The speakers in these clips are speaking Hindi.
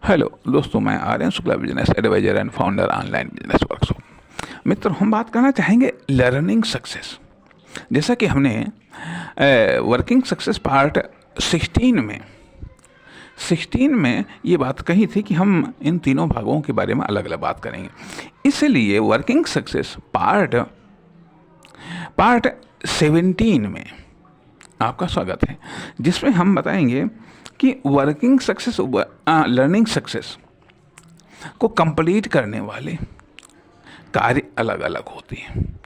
हेलो दोस्तों, मैं Aryan Shukla, business advisor and founder online business workshop. मित्रों, हम बात करना चाहेंगे लर्निंग सक्सेस। जैसा कि हमने वर्किंग सक्सेस पार्ट 16 में ये बात कही थी कि हम इन तीनों भागों के बारे में अलग अलग बात करेंगे। इसलिए वर्किंग सक्सेस पार्ट 17 में आपका स्वागत है, जिसमें हम बताएंगे कि वर्किंग सक्सेस लर्निंग सक्सेस को कंप्लीट करने वाले कार्य अलग अलग होते हैं।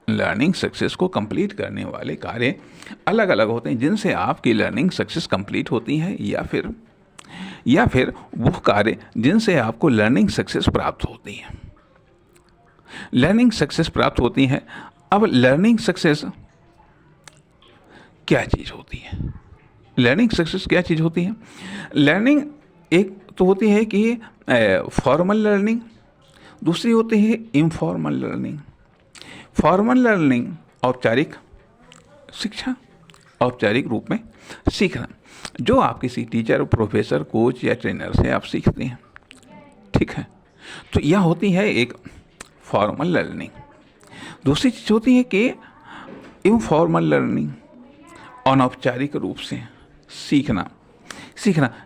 लर्निंग सक्सेस को कंप्लीट करने वाले कार्य अलग अलग होते हैं, जिनसे आपकी लर्निंग सक्सेस कंप्लीट होती है या फिर वो कार्य जिनसे आपको लर्निंग सक्सेस प्राप्त होती है। लर्निंग सक्सेस प्राप्त होती है। अब लर्निंग सक्सेस क्या चीज़ होती है? लर्निंग सक्सेस क्या चीज़ होती है? लर्निंग एक तो होती है कि फॉर्मल लर्निंग, दूसरी होती है इनफॉर्मल लर्निंग। फॉर्मल लर्निंग औपचारिक शिक्षा, औपचारिक रूप में सीखना, जो आप किसी टीचर, प्रोफेसर, कोच या ट्रेनर से आप सीखते हैं। ठीक है, तो यह होती है एक फॉर्मल लर्निंग। दूसरी चीज़ होती है कि इनफॉर्मल लर्निंग, अनौपचारिक रूप से सीखना,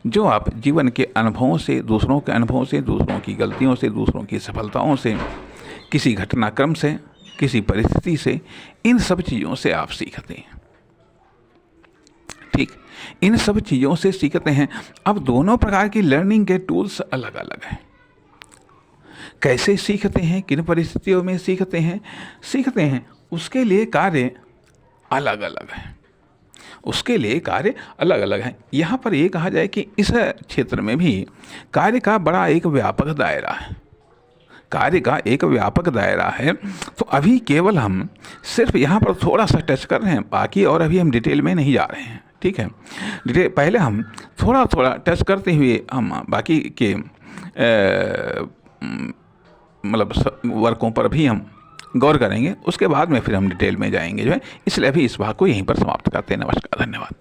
जो आप जीवन के अनुभवों से, दूसरों के अनुभवों से, दूसरों की गलतियों से, दूसरों की सफलताओं से, किसी घटनाक्रम से, किसी परिस्थिति से, इन सब चीज़ों से आप सीखते हैं। ठीक, इन सब चीज़ों से सीखते हैं। अब दोनों प्रकार की लर्निंग के टूल्स अलग अलग हैं। कैसे सीखते हैं, किन परिस्थितियों में सीखते हैं, उसके लिए कार्य अलग अलग हैं। यहाँ पर ये कहा जाए कि इस क्षेत्र में भी कार्य का बड़ा एक व्यापक दायरा है। तो अभी केवल हम सिर्फ यहाँ पर थोड़ा सा टच कर रहे हैं, बाकी और अभी हम डिटेल में नहीं जा रहे हैं। ठीक है, पहले हम थोड़ा टच करते हुए हम बाकी के वर्कों पर भी हम गौर करेंगे। उसके बाद में फिर हम डिटेल में जाएंगे इसलिए अभी इस भाग को यहीं पर समाप्त करते हैं। नमस्कार, धन्यवाद।